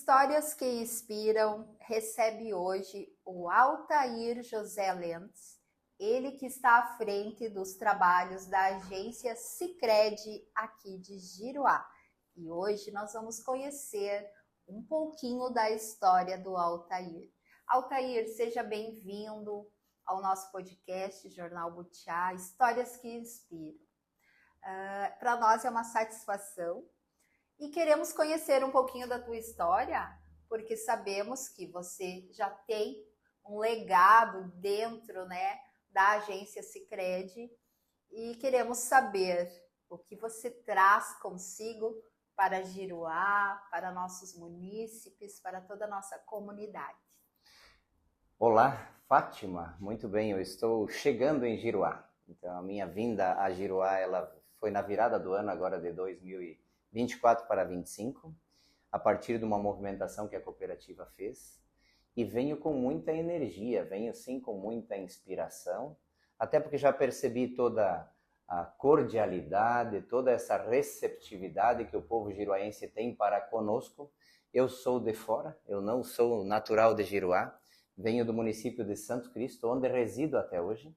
Histórias que Inspiram recebe hoje o Altair José Lentz, ele que está à frente dos trabalhos da agência Sicredi aqui de Giruá. E hoje nós vamos conhecer um pouquinho da história do Altair. Altair, seja bem-vindo ao nosso podcast Jornal Butiá, Histórias que Inspiram. Para nós é uma satisfação e queremos conhecer um pouquinho da tua história, porque sabemos que você já tem um legado dentro, né, da agência Sicredi e queremos saber o que você traz consigo para Giruá, para nossos munícipes, para toda a nossa comunidade. Olá, Fátima. Muito bem, eu estou chegando em Giruá. Então, a minha vinda a Giruá, ela foi na virada do ano, agora de 2024 para 25, a partir de uma movimentação que a cooperativa fez. E venho com muita energia, venho sim com muita inspiração, até porque já percebi toda a cordialidade, toda essa receptividade que o povo giruaense tem para conosco. Eu sou de fora, eu não sou natural de Giruá, venho do município de Santo Cristo, onde resido até hoje,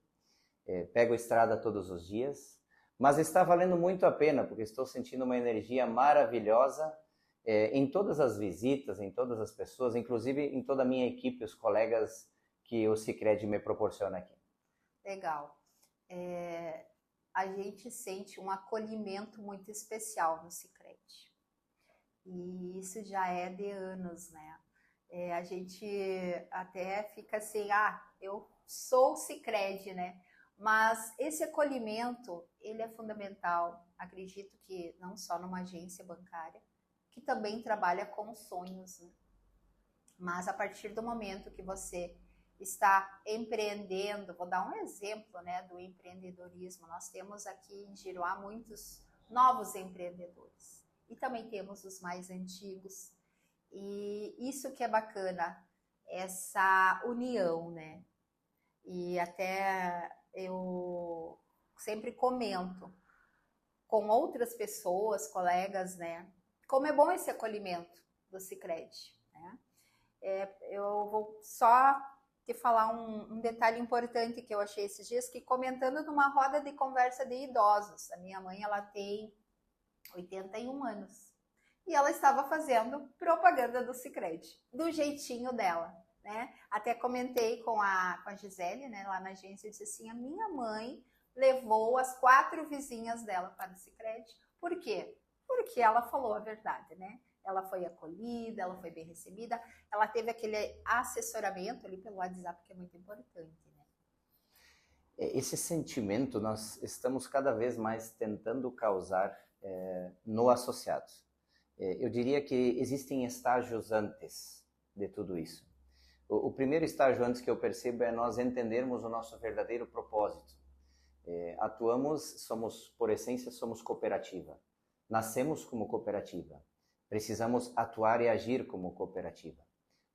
pego estrada todos os dias, mas está valendo muito a pena, porque estou sentindo uma energia maravilhosa em todas as visitas, em todas as pessoas, inclusive em toda a minha equipe, os colegas que o Sicredi me proporciona aqui. Legal. A gente sente um acolhimento muito especial no Sicredi. E isso já é de anos, né? A gente até fica assim, eu sou o Sicredi, né? Mas esse acolhimento, ele é fundamental. Acredito que não só numa agência bancária, que também trabalha com sonhos, né? Mas a partir do momento que você está empreendendo, vou dar um exemplo, né, do empreendedorismo. Nós temos aqui em Giruá muitos novos empreendedores e também temos os mais antigos. E isso que é bacana, essa união, né? E até eu sempre comento com outras pessoas, colegas, né? Como é bom esse acolhimento do Sicredi, né? Eu vou só te falar um detalhe importante que eu achei esses dias, que comentando numa roda de conversa de idosos, a minha mãe, ela tem 81 anos, e ela estava fazendo propaganda do Sicredi, do jeitinho dela, né? Até comentei com a Gisele, né, lá na agência, eu disse assim, a minha mãe levou as 4 vizinhas dela para o Sicredi. Por quê? Porque ela falou a verdade, né? Ela foi acolhida, ela foi bem recebida, ela teve aquele assessoramento ali pelo WhatsApp, que é muito importante, né? Esse sentimento nós estamos cada vez mais tentando causar no associado. Eu diria que existem estágios antes de tudo isso. O primeiro estágio antes que eu percebo é nós entendermos o nosso verdadeiro propósito. Somos, por essência, somos cooperativa. Nascemos como cooperativa. Precisamos atuar e agir como cooperativa.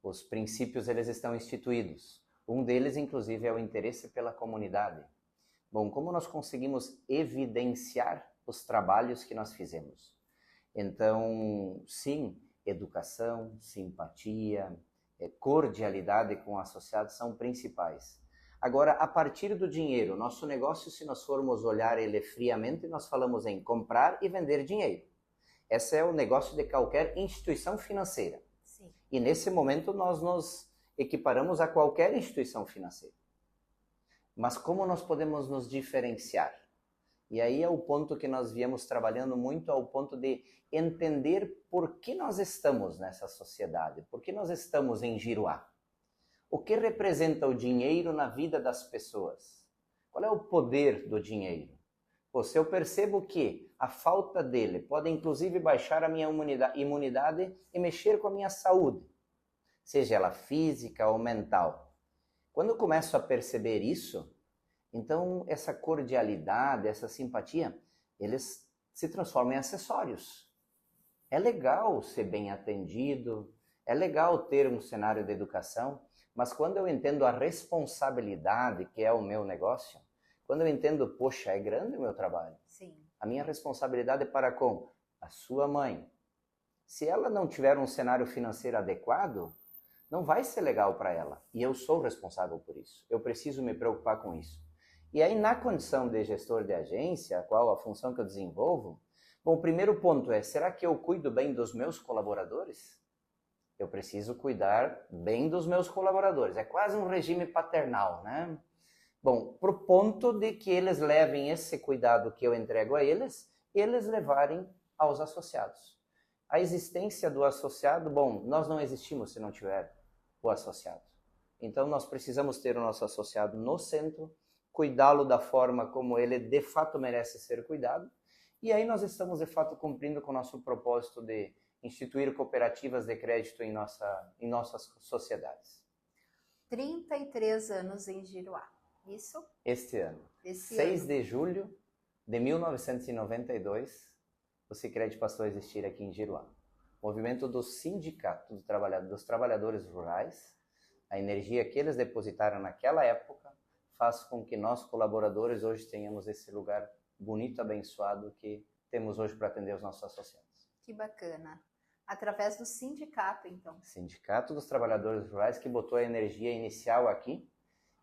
Os princípios, eles estão instituídos. Um deles, inclusive, é o interesse pela comunidade. Bom, como nós conseguimos evidenciar os trabalhos que nós fizemos? Então, sim, educação, simpatia, cordialidade com associados são principais. Agora, a partir do dinheiro, nosso negócio, se nós formos olhar ele friamente, nós falamos em comprar e vender dinheiro. Esse é o negócio de qualquer instituição financeira. Sim. E nesse momento nós nos equiparamos a qualquer instituição financeira. Mas como nós podemos nos diferenciar? E aí é o ponto que nós viemos trabalhando muito, ao ponto de entender por que nós estamos nessa sociedade, por que nós estamos em Giruá. O que representa o dinheiro na vida das pessoas? Qual é o poder do dinheiro? Se eu percebo que a falta dele pode inclusive baixar a minha imunidade e mexer com a minha saúde, seja ela física ou mental. Quando eu começo a perceber isso, então essa cordialidade, essa simpatia, eles se transformam em acessórios. É legal ser bem atendido, é legal ter um cenário de educação, mas quando eu entendo a responsabilidade que é o meu negócio, quando eu entendo, poxa, é grande o meu trabalho. Sim. A minha responsabilidade é para com a sua mãe, Se ela não tiver um cenário financeiro adequado, não vai ser legal para ela. E eu sou responsável por isso. Eu preciso me preocupar com isso. E aí, na condição de gestor de agência, qual a função que eu desenvolvo, bom, o primeiro ponto é, será que eu cuido bem dos meus colaboradores? Eu preciso cuidar bem dos meus colaboradores. É quase um regime paternal, né? Bom, pro ponto de que eles levem esse cuidado que eu entrego a eles levarem aos associados. A existência do associado, bom, nós não existimos se não tiver o associado. Então, nós precisamos ter o nosso associado no centro, cuidá-lo da forma como ele de fato merece ser cuidado, e aí nós estamos de fato cumprindo com o nosso propósito de instituir cooperativas de crédito em nossas sociedades. 33 anos em Giruá, isso? Este ano. 6 de julho de 1992, o Sicredi passou a existir aqui em Giruá. Movimento do Sindicato dos Trabalhadores Rurais, a energia que eles depositaram naquela época faz com que nós, colaboradores, hoje tenhamos esse lugar bonito, abençoado que temos hoje para atender os nossos associados. Que bacana. Através do sindicato, então. Sindicato dos Trabalhadores Rurais, que botou a energia inicial aqui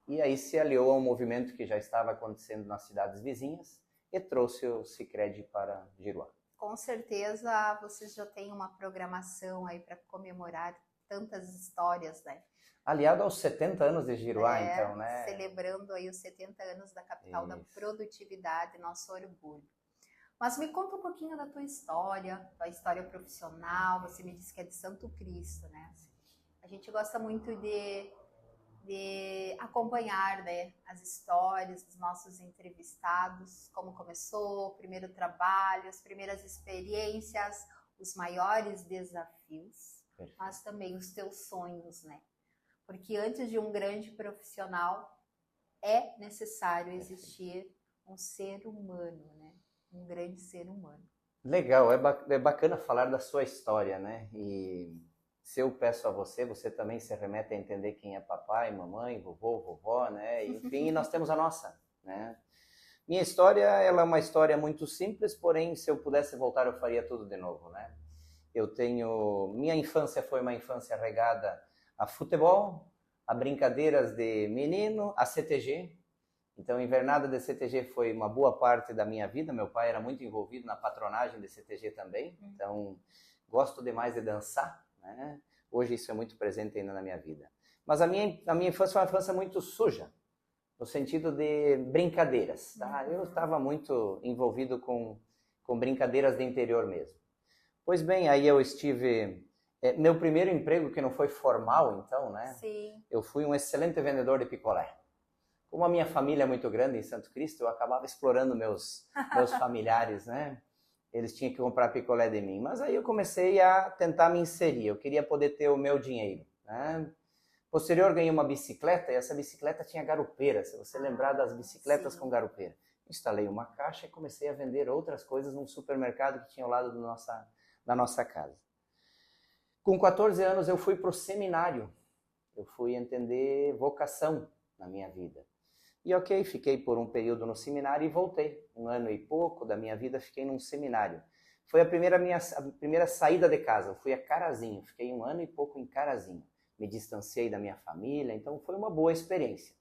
e aí se aliou ao movimento que já estava acontecendo nas cidades vizinhas e trouxe o Sicredi para Giruá. Com certeza vocês já têm uma programação aí para comemorar tantas histórias, né? Aliado aos 70 anos de Giruá, então, né? Celebrando aí os 70 anos da capital da produtividade, nosso orgulho. Mas me conta um pouquinho da tua história profissional. Você me disse que é de Santo Cristo, né? A gente gosta muito de acompanhar, né, as histórias dos nossos entrevistados, como começou, o primeiro trabalho, as primeiras experiências, os maiores desafios, mas também os teus sonhos, né? Porque antes de um grande profissional, é necessário existir um ser humano, né? Um grande ser humano. Legal, é bacana falar da sua história, né? E se eu peço a você, você também se remete a entender quem é papai, mamãe, vovô, vovó, né? Enfim, nós temos a nossa, né? Minha história, ela é uma história muito simples, porém, se eu pudesse voltar, eu faria tudo de novo, né? Minha infância foi uma infância regada a futebol, a brincadeiras de menino, a CTG. Então, a invernada de CTG foi uma boa parte da minha vida. Meu pai era muito envolvido na patronagem de CTG também. Então, gosto demais de dançar, né? Hoje isso é muito presente ainda na minha vida. Mas a minha infância foi uma infância muito suja, no sentido de brincadeiras, tá? Eu estava muito envolvido com brincadeiras de interior mesmo. Pois bem, aí eu estive... meu primeiro emprego, que não foi formal, então, né? Sim. Eu fui um excelente vendedor de picolé. Como a minha família é muito grande em Santo Cristo, eu acabava explorando meus familiares, né? Eles tinham que comprar picolé de mim. Mas aí eu comecei a tentar me inserir. Eu queria poder ter o meu dinheiro, né? Posterior, ganhei uma bicicleta e essa bicicleta tinha garupeira. Se você lembrar das bicicletas com garupeira. Instalei uma caixa e comecei a vender outras coisas num supermercado que tinha ao lado da nossa casa. Com 14 anos eu fui para o seminário. Eu fui entender vocação na minha vida. E ok, fiquei por um período no seminário e voltei. 1 ano e pouco da minha vida fiquei num seminário. Foi a primeira saída de casa. Eu fui a Carazinho, fiquei 1 ano e pouco em Carazinho. Me distanciei da minha família, então foi uma boa experiência.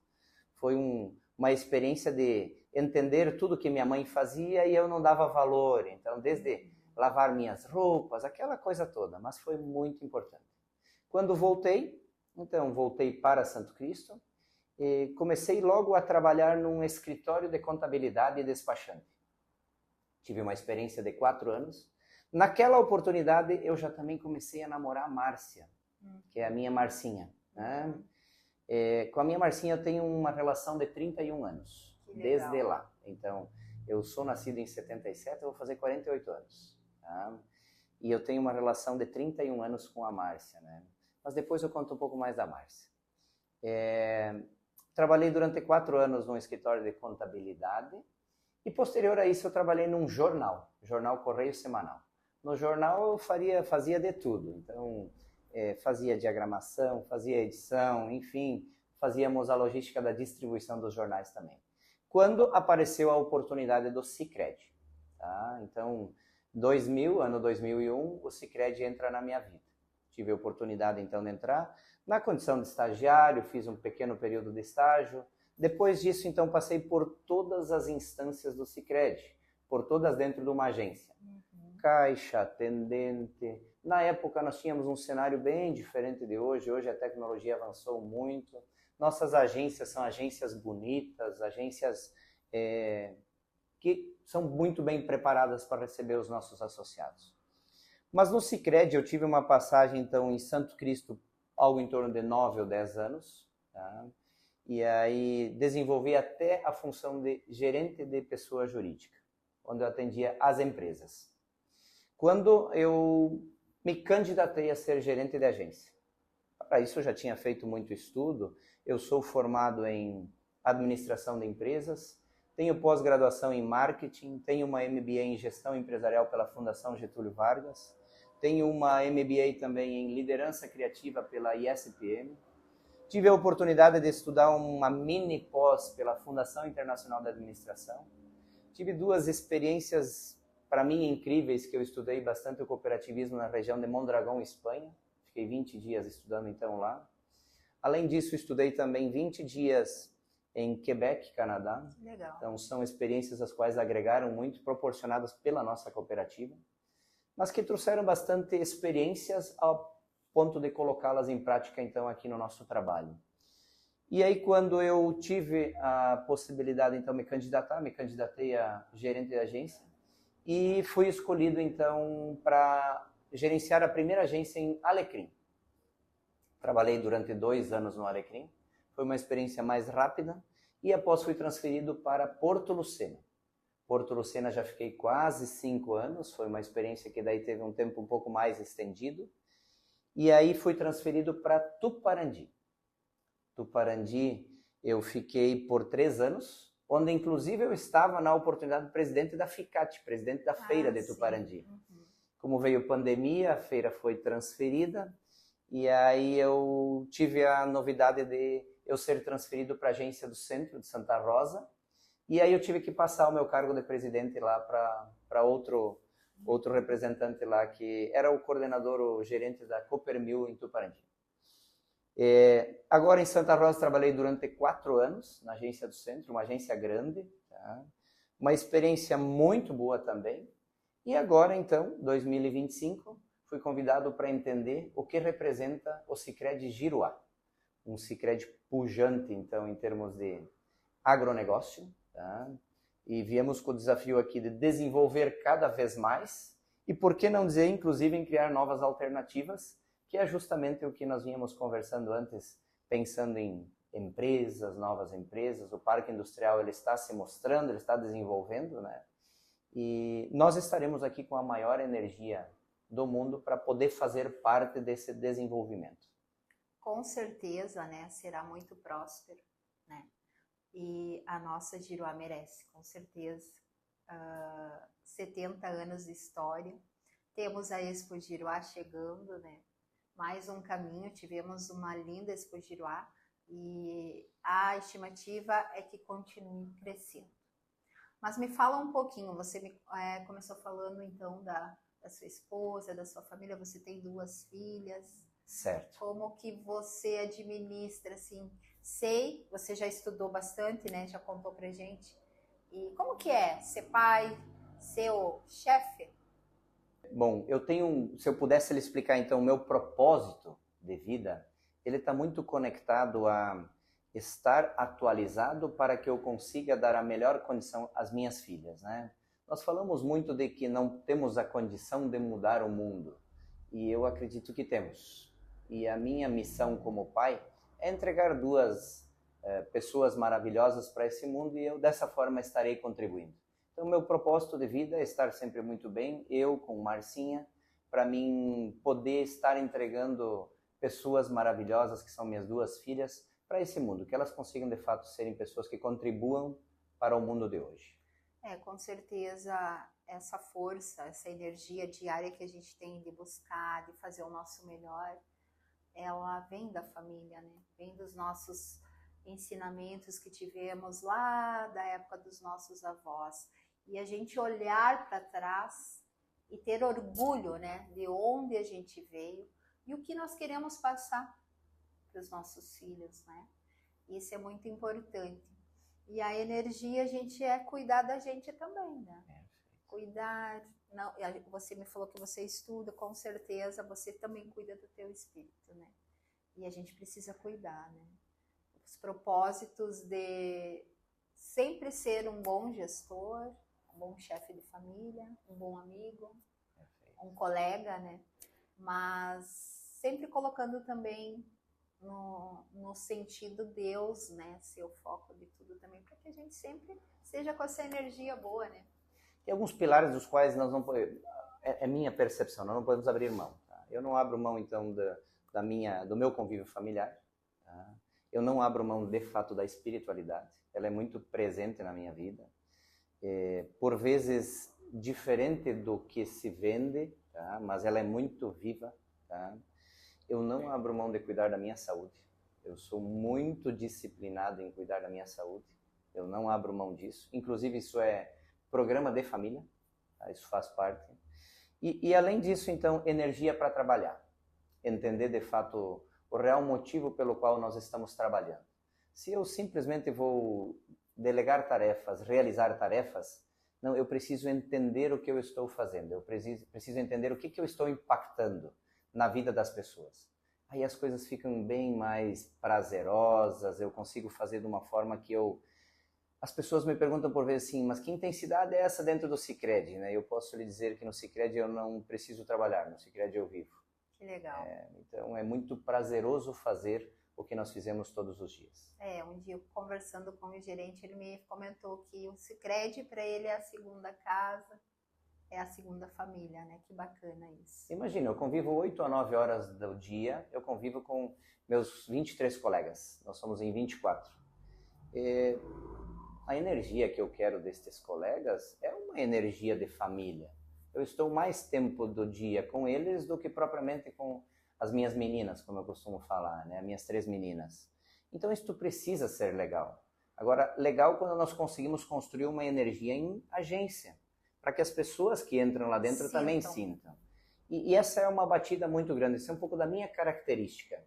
Foi uma experiência de entender tudo que minha mãe fazia e eu não dava valor. Então, desde lavar minhas roupas, aquela coisa toda, mas foi muito importante. Quando voltei para Santo Cristo, e comecei logo a trabalhar num escritório de contabilidade e despachante. Tive uma experiência de 4 anos. Naquela oportunidade, eu já também comecei a namorar a Márcia, que é a minha Marcinha, né? Com a minha Marcinha eu tenho uma relação de 31 anos, desde lá. Então, eu sou nascido em 77, eu vou fazer 48 anos. Tá? E eu tenho uma relação de 31 anos com a Márcia, né? Mas depois eu conto um pouco mais da Márcia. Trabalhei durante 4 anos num escritório de contabilidade e posterior a isso eu trabalhei num jornal Correio Semanal. No jornal eu fazia de tudo, então fazia diagramação, fazia edição, enfim, fazíamos a logística da distribuição dos jornais também. Quando apareceu a oportunidade do Sicredi, tá? Então, ano 2001, o Sicredi entra na minha vida. Tive a oportunidade então de entrar na condição de estagiário, fiz um pequeno período de estágio. Depois disso, então, passei por todas as instâncias do Sicredi, por todas dentro de uma agência. Caixa, atendente. Na época nós tínhamos um cenário bem diferente de hoje. Hoje a tecnologia avançou muito. Nossas agências são agências bonitas, agências que são muito bem preparadas para receber os nossos associados. Mas no Sicredi eu tive uma passagem então em Santo Cristo, algo em torno de 9 ou 10 anos, tá? E aí desenvolvi até a função de gerente de pessoa jurídica, onde eu atendia as empresas. Quando eu me candidatei a ser gerente de agência, para isso eu já tinha feito muito estudo. Eu sou formado em administração de empresas, tenho pós-graduação em marketing, tenho uma MBA em gestão empresarial pela Fundação Getúlio Vargas, tenho uma MBA também em liderança criativa pela ISPM. Tive a oportunidade de estudar uma mini pós pela Fundação Internacional da Administração. Tive 2 experiências, para mim, incríveis, que eu estudei bastante o cooperativismo na região de Mondragón, Espanha. Fiquei 20 dias estudando então lá. Além disso, estudei também 20 dias em Quebec, Canadá. Legal. Então, são experiências as quais agregaram muito, proporcionadas pela nossa cooperativa, mas que trouxeram bastante experiências ao ponto de colocá-las em prática, então, aqui no nosso trabalho. E aí, quando eu tive a possibilidade, então, me candidatei a gerente de agência e fui escolhido, então, para gerenciar a primeira agência em Alecrim. Trabalhei durante 2 anos no Alecrim, foi uma experiência mais rápida e após fui transferido para Porto Lucena. Porto Lucena já fiquei quase 5 anos, foi uma experiência que daí teve um tempo um pouco mais estendido. E aí fui transferido para Tuparandi. Tuparandi eu fiquei por 3 anos, onde inclusive eu estava na oportunidade de presidente da FICAT, presidente da feira de Tuparandi. Como veio pandemia, a feira foi transferida e aí eu tive a novidade de eu ser transferido para a agência do centro de Santa Rosa. E aí eu tive que passar o meu cargo de presidente lá para outro representante lá, que era o coordenador, o gerente da Coopermil em Tuparandi. Agora em Santa Rosa trabalhei durante 4 anos na agência do centro, uma agência grande, tá? Uma experiência muito boa também. E agora então, 2025, fui convidado para entender o que representa o Sicredi Giruá. Um Sicredi pujante, então, em termos de agronegócio, tá? E viemos com o desafio aqui de desenvolver cada vez mais e, por que não dizer, inclusive, em criar novas alternativas, que é justamente o que nós vínhamos conversando antes, pensando em empresas, novas empresas. O parque industrial ele está se mostrando, ele está desenvolvendo, né? E nós estaremos aqui com a maior energia do mundo para poder fazer parte desse desenvolvimento. Com certeza, né? Será muito próspero, né? E a nossa Giruá merece, com certeza. 70 anos de história. Temos a Expo Giruá chegando, né? Mais um caminho, tivemos uma linda Expo Giruá e a estimativa é que continue crescendo. Mas me fala um pouquinho, você começou falando então da sua esposa, da sua família, você tem 2 filhas. Certo. Como que você administra, assim, você já estudou bastante, né, já contou pra gente, e como que é ser pai, ser o chefe? Bom, se eu pudesse lhe explicar então o meu propósito de vida, ele está muito conectado a estar atualizado para que eu consiga dar a melhor condição às minhas filhas, né? Nós falamos muito de que não temos a condição de mudar o mundo, e eu acredito que temos. E a minha missão como pai é entregar 2 pessoas maravilhosas para esse mundo e eu dessa forma estarei contribuindo. Então, meu propósito de vida é estar sempre muito bem, eu com Marcinha, para mim poder estar entregando pessoas maravilhosas, que são minhas 2 filhas, para esse mundo, que elas consigam de fato serem pessoas que contribuam para o mundo de hoje. Com certeza, essa força, essa energia diária que a gente tem de buscar, de fazer o nosso melhor, ela vem da família, né? Vem dos nossos ensinamentos que tivemos lá da época dos nossos avós. E a gente olhar para trás e ter orgulho, né, de onde a gente veio e o que nós queremos passar para os nossos filhos, né? Isso é muito importante. E a energia, a gente cuidar da gente também, né? Cuidar. Não, você me falou que você estuda, com certeza você também cuida do teu espírito, né? E a gente precisa cuidar, né? Os propósitos de sempre ser um bom gestor, um bom chefe de família, um bom amigo, um colega, né? Mas sempre colocando também no sentido Deus, né? Ser o foco de tudo também, para que a gente sempre seja com essa energia boa, né? Tem alguns pilares dos quais nós não podemos, é minha percepção, nós não podemos abrir mão. Tá? Eu não abro mão, então, do meu convívio familiar. Tá? Eu não abro mão, de fato, da espiritualidade. Ela é muito presente na minha vida. Por vezes, diferente do que se vende, tá? Mas ela é muito viva. Tá? Eu não abro mão de cuidar da minha saúde. Eu sou muito disciplinado em cuidar da minha saúde. Eu não abro mão disso. Inclusive, isso é programa de família, tá? Isso faz parte. E além disso, então, energia para trabalhar. Entender, de fato, o real motivo pelo qual nós estamos trabalhando. Se eu simplesmente vou delegar tarefas, realizar tarefas, não, eu preciso entender o que eu estou fazendo. Eu preciso entender o que eu estou impactando na vida das pessoas. Aí as coisas ficam bem mais prazerosas, eu consigo fazer de uma forma que As pessoas me perguntam por vezes assim, mas que intensidade é essa dentro do Sicredi? Né? Eu posso lhe dizer que no Sicredi eu não preciso trabalhar, no Sicredi eu vivo. Que legal. Então é muito prazeroso fazer o que nós fizemos todos os dias. Um dia conversando com o gerente, ele me comentou que o Sicredi para ele é a segunda casa, é a segunda família, né? Que bacana isso. Imagina, eu convivo 8 a 9 horas do dia, eu convivo com meus 23 colegas, nós somos em 24. A energia que eu quero destes colegas é uma energia de família. Eu estou mais tempo do dia com eles do que propriamente com as minhas meninas, como eu costumo falar, né? As minhas 3 meninas. Então isso precisa ser legal. Agora, legal quando nós conseguimos construir uma energia em agência, para que as pessoas que entram lá dentro também sintam. E essa é uma batida muito grande, isso é um pouco da minha característica.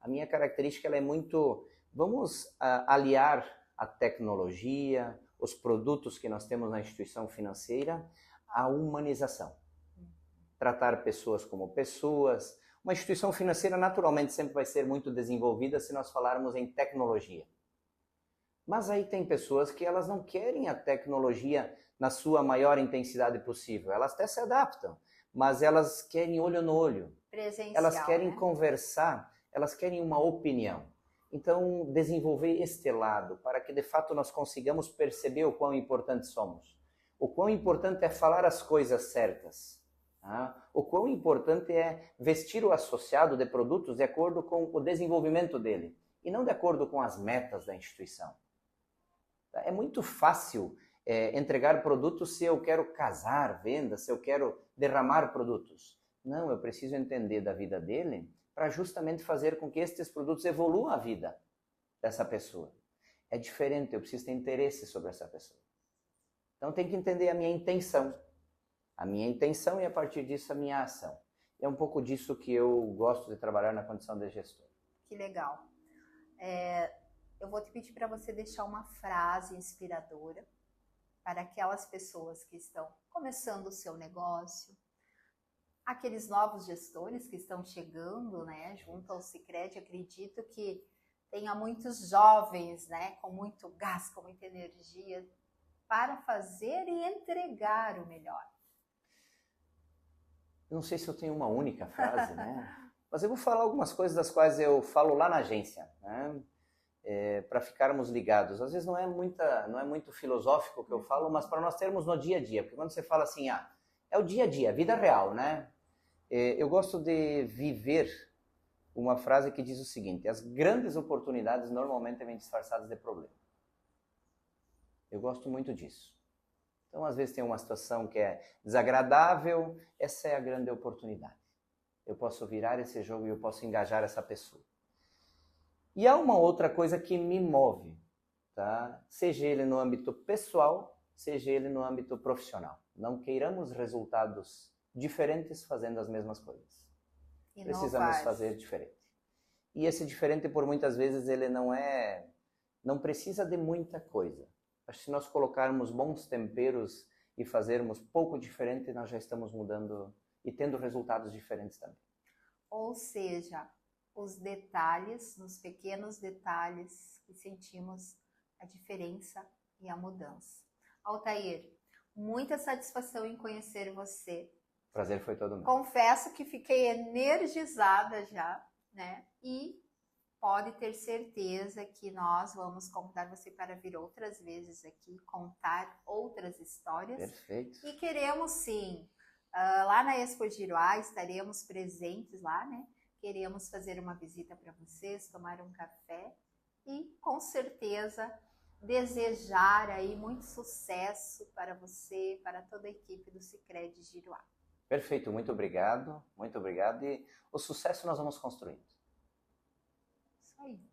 A minha característica ela é muito, vamos aliar a tecnologia, os produtos que nós temos na instituição financeira, a humanização. Tratar pessoas como pessoas. Uma instituição financeira naturalmente sempre vai ser muito desenvolvida se nós falarmos em tecnologia. Mas aí tem pessoas que elas não querem a tecnologia na sua maior intensidade possível. Elas até se adaptam, mas elas querem olho no olho. Presencial, elas querem, né? Conversar, elas querem uma opinião. Então, desenvolver este lado para que, de fato, nós consigamos perceber o quão importantes somos. O quão importante é falar as coisas certas. Tá? O quão importante é vestir o associado de produtos de acordo com o desenvolvimento dele e não de acordo com as metas da instituição. É muito fácil entregar produtos se eu quero casar vendas, se eu quero derramar produtos. Não, eu preciso entender da vida dele para justamente fazer com que estes produtos evoluam a vida dessa pessoa. É diferente, eu preciso ter interesse sobre essa pessoa. Então tem que entender a minha intenção. A minha intenção e a partir disso a minha ação. É um pouco disso que eu gosto de trabalhar na condição de gestor. Que legal. Eu vou te pedir para você deixar uma frase inspiradora para aquelas pessoas que estão começando o seu negócio, aqueles novos gestores que estão chegando, né, junto ao Sicredi. Acredito que tenha muitos jovens, né, com muito gás, com muita energia para fazer e entregar o melhor. Eu não sei se eu tenho uma única frase, né? Mas eu vou falar algumas coisas das quais eu falo lá na agência, né? Para ficarmos ligados. Às vezes não é muito filosófico o que eu falo, mas para nós termos no dia a dia. Porque quando você fala assim, é o dia a dia, a vida real, né? Eu gosto de viver uma frase que diz o seguinte: as grandes oportunidades normalmente vêm disfarçadas de problema. Eu gosto muito disso. Então, às vezes tem uma situação que é desagradável, essa é a grande oportunidade. Eu posso virar esse jogo e eu posso engajar essa pessoa. E há uma outra coisa que me move, tá? Seja ele no âmbito pessoal, seja ele no âmbito profissional. Não queiramos resultados diferentes fazendo as mesmas coisas. Inovar. Precisamos fazer diferente. E esse diferente, por muitas vezes, ele não precisa de muita coisa. Acho que se nós colocarmos bons temperos e fazermos pouco diferente, nós já estamos mudando e tendo resultados diferentes também. Ou seja, os detalhes, nos pequenos detalhes que sentimos a diferença e a mudança. Altair, muita satisfação em conhecer você. O prazer foi todo meu. Confesso que fiquei energizada já, né? E pode ter certeza que nós vamos convidar você para vir outras vezes aqui, contar outras histórias. Perfeito. E queremos sim, lá na Expo Giroá, estaremos presentes lá, né? Queremos fazer uma visita para vocês, tomar um café e com certeza desejar aí muito sucesso para você, para toda a equipe do Sicredi Giroá. Perfeito, muito obrigado, e o sucesso nós vamos construindo. Isso aí.